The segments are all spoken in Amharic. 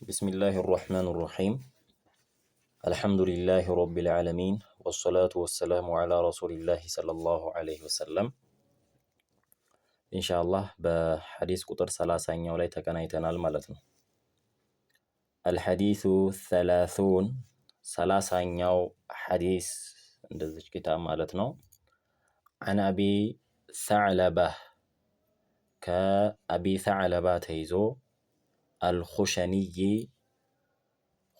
بسم الله الرحمن الرحيم. الحمد لله رب العالمين والصلاة والسلام على رسول الله صلى الله عليه وسلم. إن شاء الله بحديث قطر ثلاثين يولي تكنيتنا المالتنا. الحديث 30 ثلاثين يو حديث ندزج كتاب مالتنا. عن أبي ثعلبة كأبي ثعلبة تيزو الخشني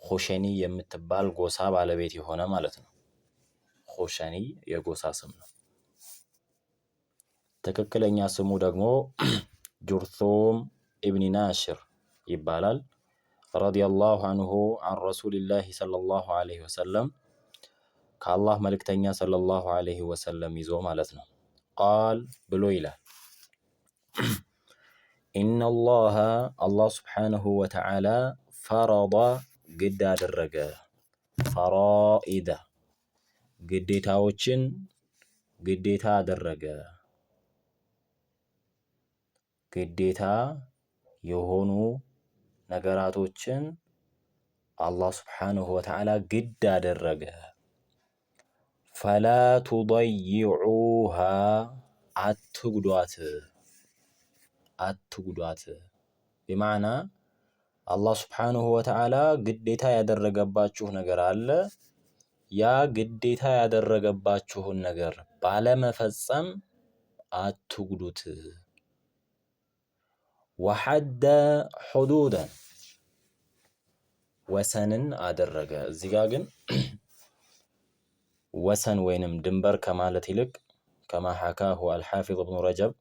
ኹሸኒ የምትባል ጎሳ ባለቤት የሆነ ማለት ነው። ኹሸኒ የጎሳ ስም ነው። ትክክለኛ ስሙ ደግሞ ጁርቱም ኢብኑ ናሽር ይባላል። ረዲየላሁ ዐንሁ عن رسول الله صلى الله عليه وسلم ከአላህ መልእክተኛ ሰለላሁ ዐለይሂ ወሰለም ይዞ ማለት ነው። ቃል ብሎ ይላል ኢነ አላህ ሱብሓነሁ ወተዓላ ፈረደ ግድ አደረገ ፈራኢደ ግዴታዎችን ግዴታ አደረገ። ግዴታ የሆኑ ነገራቶችን አላህ ሱብሓነሁ ወተዓላ ግድ አደረገ። ፈላ ቱضይዑሃ አትጉዷት ቢማዕና አላህ ሱብሓነሁ ወተዓላ ግዴታ ያደረገባችሁ ነገር አለ። ያ ግዴታ ያደረገባችሁን ነገር ባለመፈጸም አትጉዱት። ወሐደ ሑዱደን ወሰንን አደረገ። እዚህ ጋር ግን ወሰን ወይንም ድንበር ከማለት ይልቅ ከማ ሐካሁ አልሐፊዝ ኢብኑ ረጀብ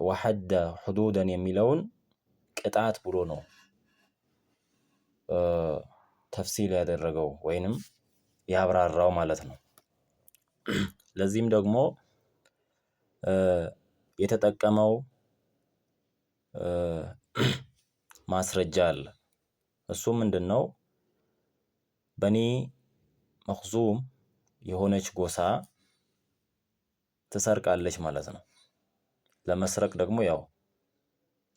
ወሐደ ሑዱደን የሚለውን ቅጣት ብሎ ነው ተፍሲል ያደረገው ወይንም ያብራራው ማለት ነው። ለዚህም ደግሞ የተጠቀመው ማስረጃ አለ። እሱ ምንድነው? በኒ መኽዙም የሆነች ጎሳ ትሰርቃለች ማለት ነው። ለመስረቅ ደግሞ ያው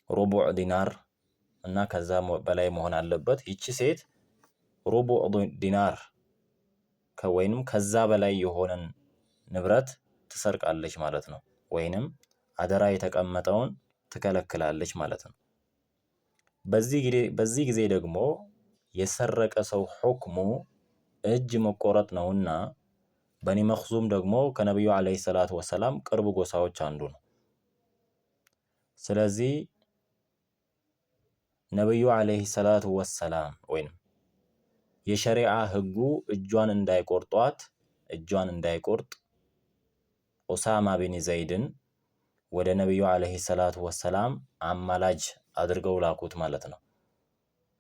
ሩቡዕ ዲናር እና ከዛ በላይ መሆን አለበት። ይቺ ሴት ሩቡዕ ዲናር ወይንም ከዛ በላይ የሆነን ንብረት ትሰርቃለች ማለት ነው። ወይንም አደራ የተቀመጠውን ትከለክላለች ማለት ነው። በዚህ ጊዜ ደግሞ የሰረቀ ሰው ሁክሙ እጅ መቆረጥ ነውና በኒ መኽዙም ደግሞ ከነብዩ አለይሂ ሰላቱ ወሰላም ቅርብ ጎሳዎች አንዱ ነው። ስለዚህ ነብዩ አለይሂ ሰላቱ ወሰላም ወይንም የሸሪዓ ህጉ እጇን እንዳይቆርጥ ኡሳማ ቢን ዘይድን ወደ ነብዩ አለይሂ ሰላቱ ወሰላም አማላጅ አድርገው ላኩት ማለት ነው።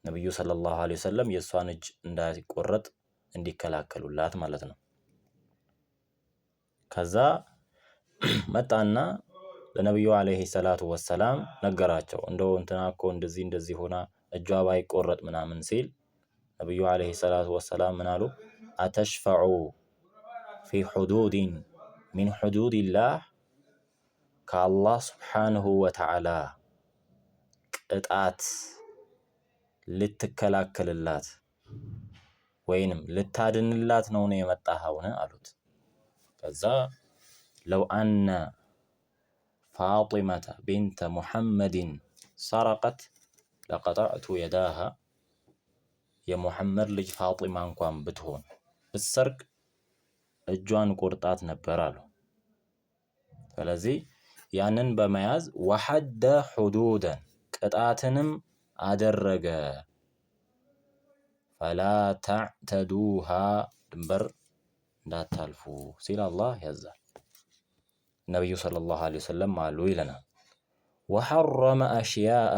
ነብዩ ሰለላሁ ዐለይሂ ወሰለም የሷን እጅ እንዳይቆረጥ እንዲከላከሉላት ማለት ነው። ከዛ መጣና ለነብዩ አለይሂ ሰላቱ ወሰላም ነገራቸው። እንደው እንትና እኮ እንደዚህ ሆና እጇ ባይቆረጥ ምናምን ሲል ነብዩ አለይሂ ሰላቱ ወሰላም ምን አሉ? አተሽፈዑ ፊ ሑዱዲን ሚን ሑዱዲላህ ከአላህ ሱብሓነሁ ወተዓላ ቅጣት ልትከላከልላት ወይንም ልታድንላት ነው የመጣኸውን አሉት። ከዛ ለው አነ ፋጢመተ ቢንተ ሙሐመድን ሰረቀት ለቀጠዕቱ የዳሃ የሙሐመድ ልጅ ፋጢማ እንኳን ብትሆን ብትሰርቅ እጇን ቆርጣት ነበር አሉ። ስለዚህ ያንን በመያዝ ወሐደ ሑዱደን ቅጣትንም አደረገ። ፈላ ተዕተዱሃ ድንበር እንዳታልፉ ሲል አላህ ያዛል። ነብዩ ሰለላሁ ዐለይሂ ወሰለም አሉ ይለናል። ወሐረመ አሽያአ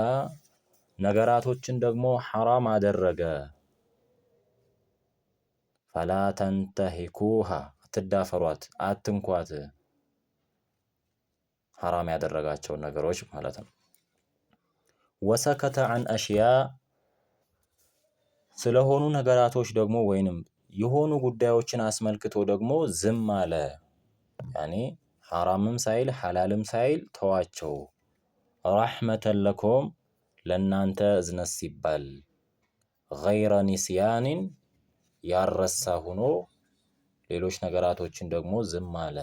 ነገራቶችን ደግሞ ሐራም አደረገ። ፈላ ተንተሂኩሃ አትዳፈሯት፣ አትንኳት። ሐራም ያደረጋቸውን ነገሮች ማለት ነው። ወሰከተ ዐን አሽያ ስለሆኑ ነገራቶች ደግሞ ወይንም የሆኑ ጉዳዮችን አስመልክቶ ደግሞ ዝም አለ። ያኔ ሐራምም ሳይል ሐላልም ሳይል ተዋቸው። ረሕመተን ለኩም ለናንተ እዝነት ሲባል ገይረ ኒስያኒን ያረሳ ሆኖ ሌሎች ነገራቶችን ደግሞ ዝም አለ።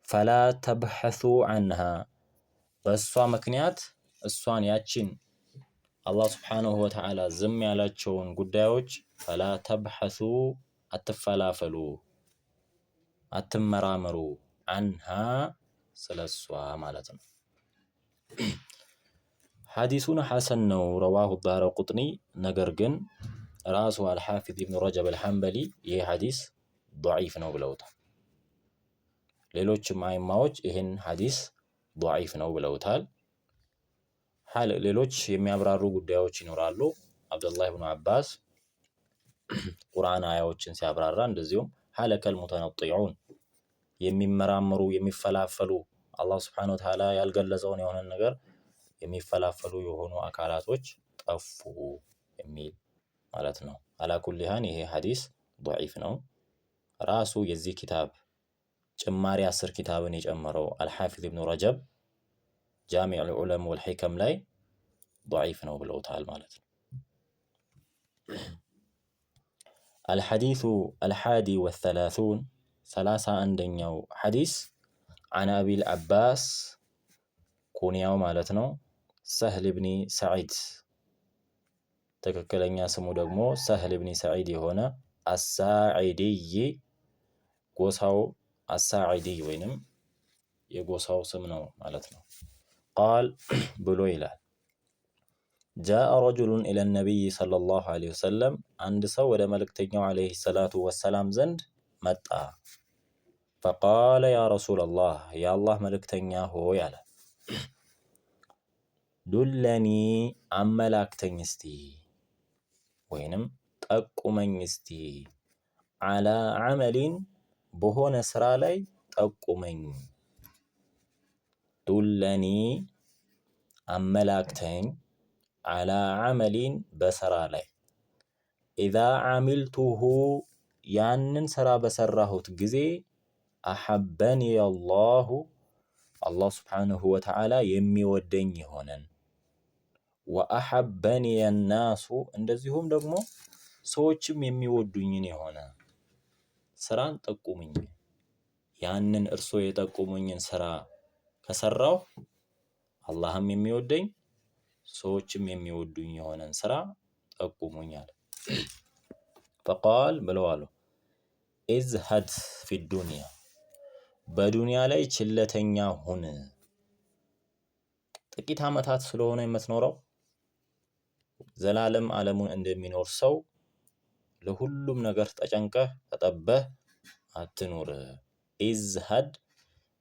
ፈላ ተብሐሱ ዐንሃ በእሷ ምክንያት እሷን ያችን አላህ ስብሓንሁ ወተዓላ ዝም ያላቸውን ጉዳዮች ፈላ ተብሐሱ አትፈላፈሉ፣ አትመራመሩ፣ ዐንሃ ስለሷ ማለት ነው። ሐዲሱን ሐሰን ነው ረዋሁ ዳረቁጥኒ። ነገር ግን ራሱ አልሓፊዝ ኢብኑ ረጀብ አልሐንበሊ ይህ ሐዲስ ضعيፍ ነው ብለውታል። ሌሎችም አይማዎች ይህን ሐዲስ ضعيፍ ነው ብለውታል። ሌሎች የሚያብራሩ ጉዳዮች ይኖራሉ። አብዱላህ ብኑ አባስ ቁርአን አያዎችን ሲያብራራ እንደዚሁም ሀለከል ሙተነጢዑን የሚመራመሩ የሚፈላፈሉ አላህ ስብሓነሁ ወተዓላ ያልገለጸውን የሆነን ነገር የሚፈላፈሉ የሆኑ አካላቶች ጠፉ የሚል ማለት ነው። አላኩሊሃን ይሄ ሐዲስ ضعيፍ ነው። ራሱ የዚህ ኪታብ ጭማሪ 10 ኪታብን የጨመረው አልሓፊዝ ኢብኑ ረጀብ ጃሚዕ ልዑለም ወልሒከም ላይ ضعيፍ ነው ብለውታል ማለት ነው። አልሐዲሱ አልሓዲ ወሰላሱን 31ኛው ሐዲስ አን አቢል አባስ ኩንያው ማለት ነው ሰህል ብኒ ሰዒድ ትክክለኛ ስሙ ደግሞ ሰህል ብኒ ሰዒድ የሆነ አሳዒዲይ ጎሳው አሳዒዲይ ወይንም የጎሳው ስም ነው ማለት ነው። ቃል ብሎ ይላል ጃአ ረጁሉን ኢለ ነቢይ ሰለላሁ ዐለይሂ ወሰለም አንድ ሰው ወደ መልእክተኛው ዐለይሂ ሰላቱ ወሰላም ዘንድ መጣ። ፈቃለ ያ ረሱለላህ የአላህ መልእክተኛ ሆይ አለ ዱለኒ አመላክተኝ እስቲ ወይንም ጠቁመኝ እስቲ ዐላ ዐመሊን በሆነ ስራ ላይ ጠቁመኝ። ዱለኒ አመላክተኝ ዐላ ዐመሊን በስራ ላይ ኢዛ ዐሚልቱሁ ያንን ስራ በሰራሁት ጊዜ አሐበኒ አላሁ አላህ ስብሓንሁ ወተዓላ የሚወደኝ የሆነን ወአሐበኒ የናሱ እንደዚሁም ደግሞ ሰዎችም የሚወዱኝን የሆነ ስራን ጠቁሙኝ። ያንን እርሶ የጠቁሙኝን ስራ ከሰራሁ አላህም የሚወደኝ ሰዎችም የሚወዱኝ የሆነን ስራ ጠቁሙኝ አለ። ፈቃል ብለው አሉ ኢዝሀድ ፊ ዱንያ በዱንያ ላይ ችለተኛ ሁን። ጥቂት ዓመታት ስለሆነ የምትኖረው ዘላለም ዓለሙን እንደሚኖር ሰው ለሁሉም ነገር ተጨንቀህ ተጠበህ አትኑር። ኢዝሀድ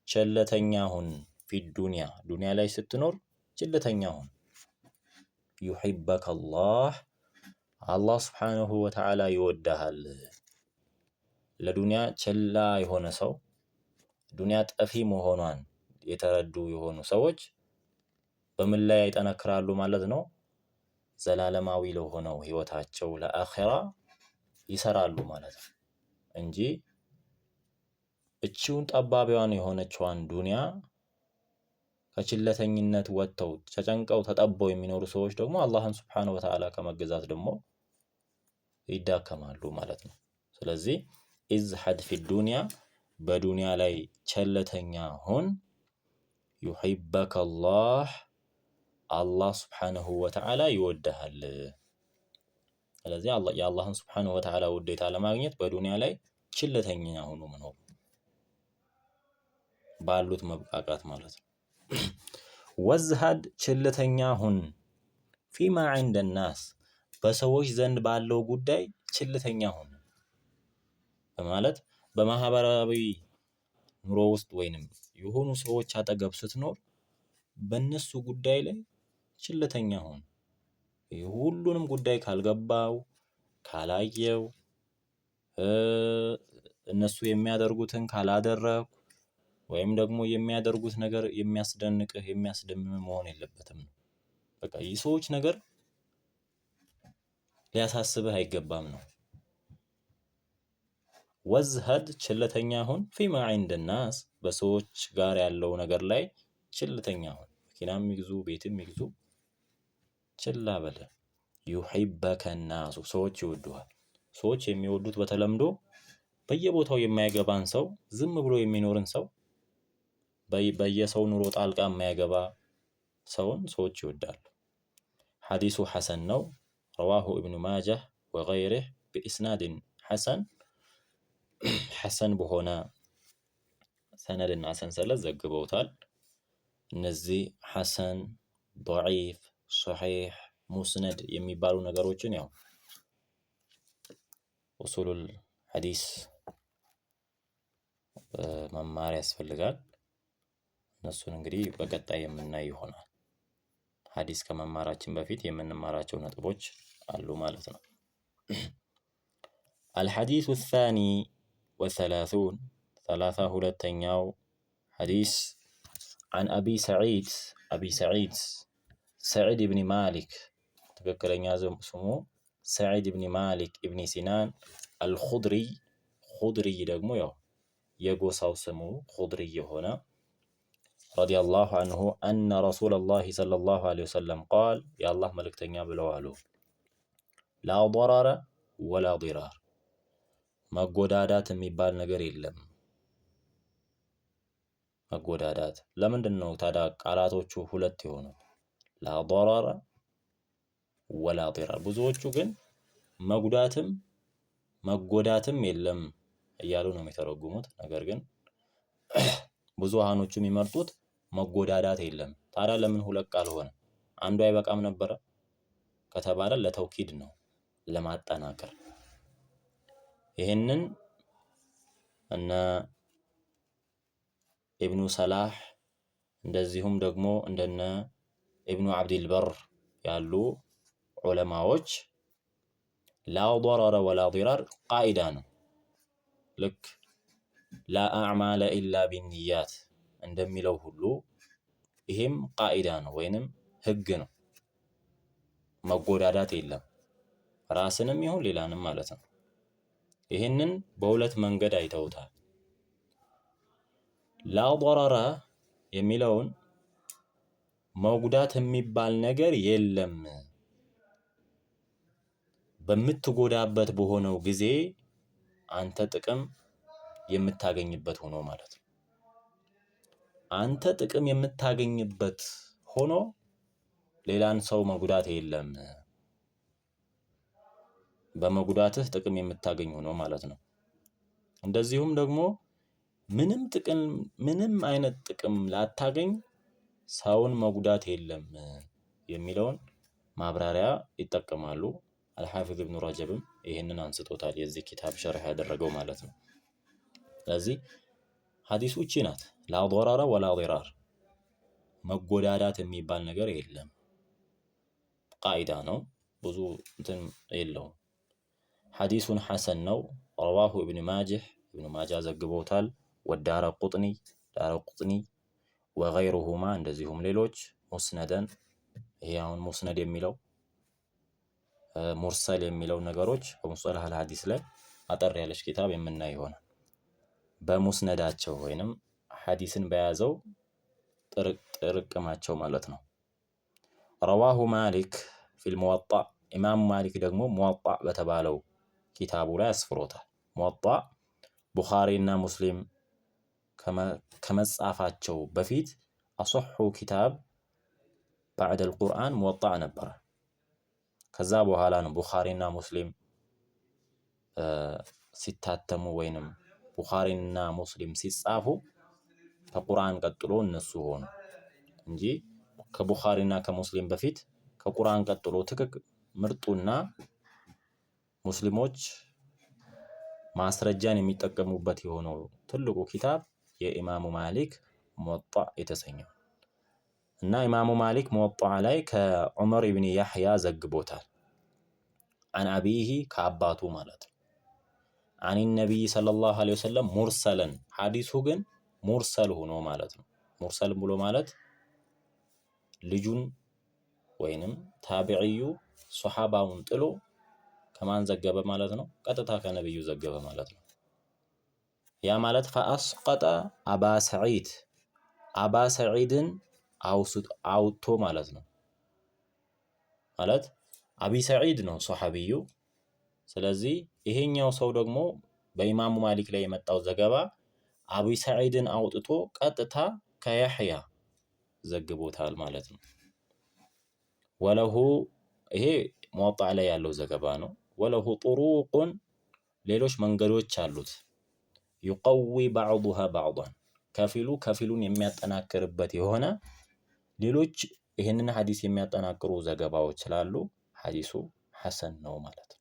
ቸለተኛ ሁን። ፊ ዱንያ ዱንያ ላይ ስትኖር ችለተኛ ሁን። ዩሒበከ አላህ አላህ ስብሓንሁ ወተዓላ ይወድሃል። ለዱንያ ቸላ የሆነ ሰው ዱንያ ጠፊ መሆኗን የተረዱ የሆኑ ሰዎች በምን ላይ ይጠነክራሉ ማለት ነው? ዘላለማዊ ለሆነው ህይወታቸው ለአኺራ ይሰራሉ ማለት ነው እንጂ እቺውን ጠባቢዋን የሆነችዋን ዱንያ ከችለተኝነት ወጥተው ተጨንቀው ተጠበው የሚኖሩ ሰዎች ደግሞ አላህን ስብሓንሁ ወተዓላ ከመገዛት ደግሞ ይዳከማሉ ማለት ነው። ስለዚህ ኢዝሀድ ፊ ዱንያ በዱንያ ላይ ቸለተኛ ሁን። ዩሒበከ አላህ አላህ ስብሓንሁ ወተዓላ ይወድሃል። ስለዚህ የአላህን ስብሓንሁ ወተዓላ ውዴታ ለማግኘት በዱንያ ላይ ችለተኛ ሆኖ መኖር ባሉት መብቃቃት ማለት ነው። ወዝሀድ ችለተኛ ሁን ፊማ ዐንደ ናስ በሰዎች ዘንድ ባለው ጉዳይ ችለተኛ ሁን በማለት በማህበራዊ ኑሮ ውስጥ ወይንም የሆኑ ሰዎች አጠገብ ስትኖር በእነሱ ጉዳይ ላይ ችለተኛ ሁን። ሁሉንም ጉዳይ ካልገባው ካላየው እነሱ የሚያደርጉትን ካላደረኩ ወይም ደግሞ የሚያደርጉት ነገር የሚያስደንቅህ የሚያስደምም መሆን የለበትም ነው። በቃ የሰዎች ነገር ሊያሳስብህ አይገባም ነው። ወዝሀድ ችለተኛ ሁን ፊማ ዐንደ ናስ በሰዎች ጋር ያለው ነገር ላይ ችለተኛ ሁን። መኪናም ይግዙ ቤትም ይግዙ ችላ በል። ዩሂበከ ናሱ ሰዎች ይወዱሃል። ሰዎች የሚወዱት በተለምዶ በየቦታው የማይገባን ሰው፣ ዝም ብሎ የሚኖርን ሰው፣ በየሰው ኑሮ ጣልቃ የማይገባ ሰውን ሰዎች ይወዳሉ። ሐዲሱ ሐሰን ነው። ረዋሁ ኢብኑ ማጃህ ወገይሪህ ቢኢስናድን ሐሰን በሆነ ሰነድና ሰንሰለት ዘግበውታል። እነዚህ ሐሰን፣ ዶዒፍ፣ ሶሒሕ፣ ሙስነድ የሚባሉ ነገሮችን ያው ኡሱሉል ሐዲስ መማር ያስፈልጋል። እነሱን እንግዲህ በቀጣይ የምናይ ይሆናል። ሐዲስ ከመማራችን በፊት የምንማራቸው ነጥቦች አሉ ማለት ነው። አልሐዲሱ ሳኒ ወሰላሱን 32ኛው ሐዲስ عن أبي سعيد سعيد بن مالك ትክክለኛ ስሙ ሰዒድ ብን ማሊክ ኢብኒ ሲናን አልኹድሪ ደግሞ ያው የጎሳው ስሙ ኹድሪ የሆነ ረዲየላሁ አንሁ አነ ረሱለላሂ ሰለላሁ ዐለይሂ ወሰለም ቃል የአላህ መልእክተኛ ብለዋሉ ላ ضረረ ወላ ዲራር መጎዳዳት የሚባል ነገር የለም። መጎዳዳት ለምንድን ነው ታዲያ ቃላቶቹ ሁለት የሆኑት? ላ ضረረ ወላ ዲራር። ብዙዎቹ ግን መጉዳትም መጎዳትም የለም እያሉ ነው የሚተረጉሙት። ነገር ግን ብዙሃኖቹ የሚመርጡት መጎዳዳት የለም። ታዲያ ለምን ሁለት ቃል ሆነ? አንዱ አይበቃም ነበረ ከተባለ ለተውኪድ ነው፣ ለማጠናከር። ይህንን እነ ኢብኑ ሰላህ እንደዚሁም ደግሞ እንደነ ኢብኑ አብዲል በር ያሉ ዑለማዎች ላ ضረረ ወላ ዲራር ቃኢዳ ነው። ልክ ላ አዕማለ ኢላ ቢንያት እንደሚለው ሁሉ ይሄም ቃኢዳ ነው ወይንም ህግ ነው። መጎዳዳት የለም፣ ራስንም ይሁን ሌላንም ማለት ነው። ይሄንን በሁለት መንገድ አይተውታል። ላ ضረረ የሚለውን መጉዳት የሚባል ነገር የለም በምትጎዳበት በሆነው ጊዜ አንተ ጥቅም የምታገኝበት ሆኖ ማለት ነው። አንተ ጥቅም የምታገኝበት ሆኖ ሌላን ሰው መጉዳት የለም። በመጉዳትህ ጥቅም የምታገኝ ሆኖ ማለት ነው። እንደዚሁም ደግሞ ምንም አይነት ጥቅም ላታገኝ ሰውን መጉዳት የለም የሚለውን ማብራሪያ ይጠቀማሉ። አልሐፊዝ ኢብኑ ረጀብም ይህንን አንስቶታል፣ የዚህ ኪታብ ሸርህ ያደረገው ማለት ነው። ስለዚህ ሐዲሱ እቺ ናት፣ ላ ضረረ ወላ ዲራር መጎዳዳት የሚባል ነገር የለም። ቃኢዳ ነው፣ ብዙ እንትን የለውም። ሐዲሱን ሐሰን ነው። ረዋሁ ኢብኑ ማጃህ ዘግቦታል። ወዳረ ቁጥኒ ወገይሩሁማ እንደዚሁም ሌሎች ሙስነደን። ይሄ አሁን ሙስነድ የሚለው ሙርሰል የሚለው ነገሮች በሙስጠላህ አልሐዲስ ላይ አጠር ያለች ኪታብ የምናይ ይሆናል። በሙስነዳቸው ወይንም ሐዲስን በያዘው ጥርቅማቸው ማለት ነው። ረዋሁ ማሊክ ፊል ሙወጣ ኢማሙ ማሊክ ደግሞ ሙወጣ በተባለው ኪታቡ ላይ አስፍሮታል። ሙወጣ ቡኻሪና ሙስሊም ከመጻፋቸው በፊት አሶሑ ኪታብ ባዕደል ቁርአን ሙወጣ ነበረ። ከዛ በኋላ ነው ቡኻሪና ሙስሊም ሲታተሙ ወይንም ቡኻሪና ሙስሊም ሲጻፉ ከቁርአን ቀጥሎ እነሱ ሆኑ እንጂ ከቡኻሪና ከሙስሊም በፊት ከቁርአን ቀጥሎ ምርጡና ሙስሊሞች ማስረጃን የሚጠቀሙበት የሆነው ትልቁ ኪታብ የኢማሙ ማሊክ ሙወጣ የተሰኘው እና ኢማሙ ማሊክ ሙወጣ ላይ ከዑመር ኢብኑ ያህያ ዘግቦታል። አን አቢሂ ከአባቱ ማለት ነው። አን ነቢይ ሰለላሁ ዐለይሂ ወሰለም ሙርሰለን ሐዲሱ ግን ሙርሰል ሆኖ ማለት ነው። ሙርሰል ብሎ ማለት ልጁን ወይንም ታቢዒዩ ሶሐባውን ጥሎ ከማን ዘገበ ማለት ነው? ቀጥታ ከነብዩ ዘገበ ማለት ነው። ያ ማለት ፈአስቀጠ አባ ሰዒድን አውጥቶ ማለት ነው። ማለት አቢ ሰዒድ ነው ሶሐቢዩ። ስለዚህ ይሄኛው ሰው ደግሞ በኢማሙ ማሊክ ላይ የመጣው ዘገባ አቢ ሰዒድን አውጥቶ ቀጥታ ከያሕያ ዘግቦታል ማለት ነው። ወለሁ ይሄ ሙወጣ ላይ ያለው ዘገባ ነው። ወለሁ ጡሩቁን ሌሎች መንገዶች አሉት። ዩቀዊ ባዕዱሃ ባዕዷን ከፊሉ ከፊሉን የሚያጠናክርበት የሆነ ሌሎች ይህንን ሐዲስ የሚያጠናክሩ ዘገባዎች ስላሉ ሐዲሱ ሐሰን ነው ማለት ነው።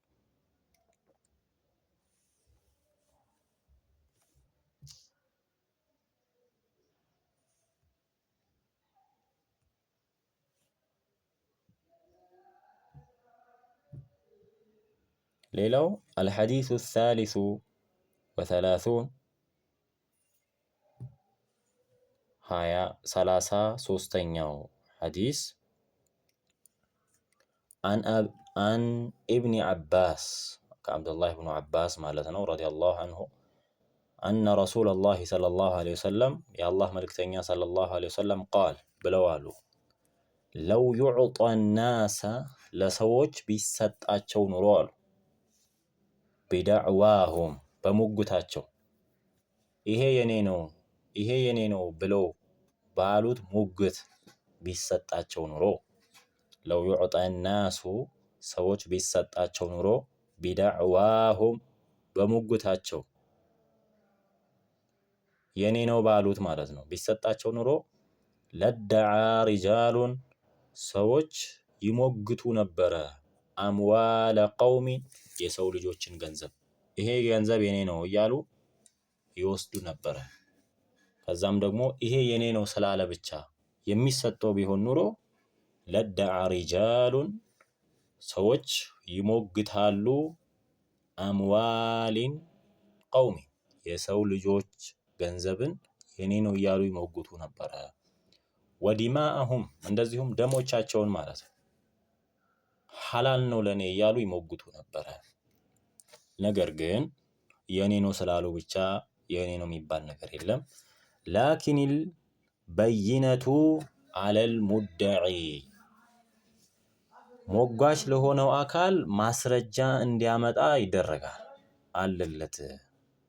ሌላው አልሐዲሱ ሳሊሱ ወሰላሱን 33ኛው ሐዲስ አን ኢብኒ ዓባስ ከአብዱላህ ብኑ ዓባስ ማለት ነው ረዲየላሁ አንሁ አነ ረሱለላህ ሰለላሁ ዐለይሂ ወሰለም የአላህ መልእክተኛ ሰለላሁ ዐለይሂ ወሰለም ቃል ብለዋሉ ለው ዩዕጠ ናሰ ለሰዎች ቢሰጣቸው ኑሮ አሉ ቢዳዕዋሁም በሙግታቸው ይሄ የኔ ነው ብለው ባሉት ሙግት ቢሰጣቸው ኑሮ ለው ዩዕጠ ናሱ ሰዎች ቢሰጣቸው ኑሮ ቢዳዕዋሁም በሙግታቸው የኔ ነው ባሉት ማለት ነው ቢሰጣቸው ኑሮ ለደዓ ሪጃሉን ሰዎች ይሞግቱ ነበረ አምዋለ ቀውሚ የሰው ልጆችን ገንዘብ ይሄ ገንዘብ የኔ ነው እያሉ ይወስዱ ነበረ። ከዛም ደግሞ ይሄ የኔ ነው ስላለ ብቻ የሚሰጠው ቢሆን ኑሮ ለደዓ ሪጃሉን ሰዎች ይሞግታሉ አምዋሊን ቀውሚ የሰው ልጆች ገንዘብን የኔ ነው እያሉ ይሞግቱ ነበረ። ወዲማአሁም እንደዚሁም ደሞቻቸውን ማለት ነው ሐላል ነው ለኔ እያሉ ይሞግቱ ነበረ። ነገር ግን የኔ ነው ስላሉ ብቻ የኔ ነው የሚባል ነገር የለም። ላኪኒል በይነቱ ዐለል ሙደዒ ሞጋች ለሆነው አካል ማስረጃ እንዲያመጣ ይደረጋል አለለት።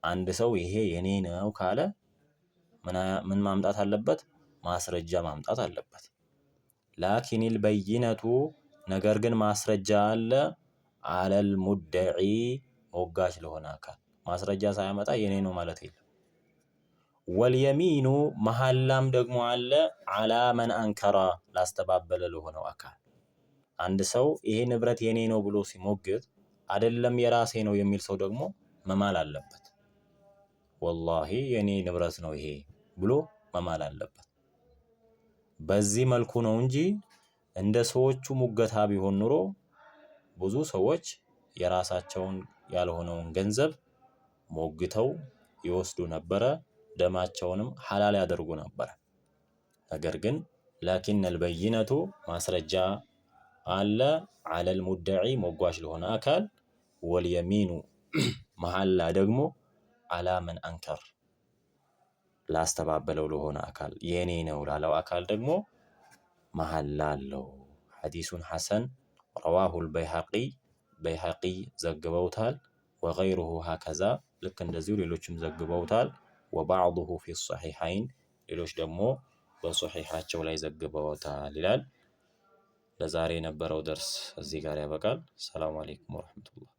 አንድ ሰው ይሄ የኔ ነው ካለ ምን ማምጣት አለበት? ማስረጃ ማምጣት አለበት። ላኪኒል በይነቱ ነገር ግን ማስረጃ አለ ዐለል ሙደዒ ሞጋች ለሆነ አካል ማስረጃ ሳያመጣ የኔ ነው ማለት የለም። ወልየሚኑ መሐላም ደግሞ አለ ዐላ መን አንከራ ላስተባበለ ለሆነው አካል አንድ ሰው ይሄ ንብረት የኔ ነው ብሎ ሲሞግት አይደለም የራሴ ነው የሚል ሰው ደግሞ መማል አለበት። ወላሂ የኔ ንብረት ነው ይሄ ብሎ መማል አለበት። በዚህ መልኩ ነው እንጂ እንደ ሰዎቹ ሙገታ ቢሆን ኑሮ ብዙ ሰዎች የራሳቸውን ያልሆነውን ገንዘብ ሞግተው ይወስዱ ነበረ፣ ደማቸውንም ሐላል ያደርጉ ነበረ። ነገር ግን ላኪነል በይነቱ ማስረጃ አለ ዐለል ሙደዒ ሞጓች ለሆነ አካል ወልየሚኑ መሐላ ደግሞ ዐላ መን አንከር ላስተባበለው ለሆነ አካል የኔ ነው ላለው አካል ደግሞ መሐላ አለው። ሐዲሱን ሐሰን ረዋሁል በይሐቂ ዘግበውታል። ወገይሩሁ ሀከዛ ልክ እንደዚሁ ሌሎችም ዘግበውታል። ወባዕዱሁ ፊ ሶሒሐይን ሌሎች ደግሞ በሶሒሐቸው ላይ ዘግበውታል ይላል። ለዛሬ የነበረው ደርስ እዚህ ጋር ያበቃል። ሰላም አለይኩም ወረሕመቱላህ።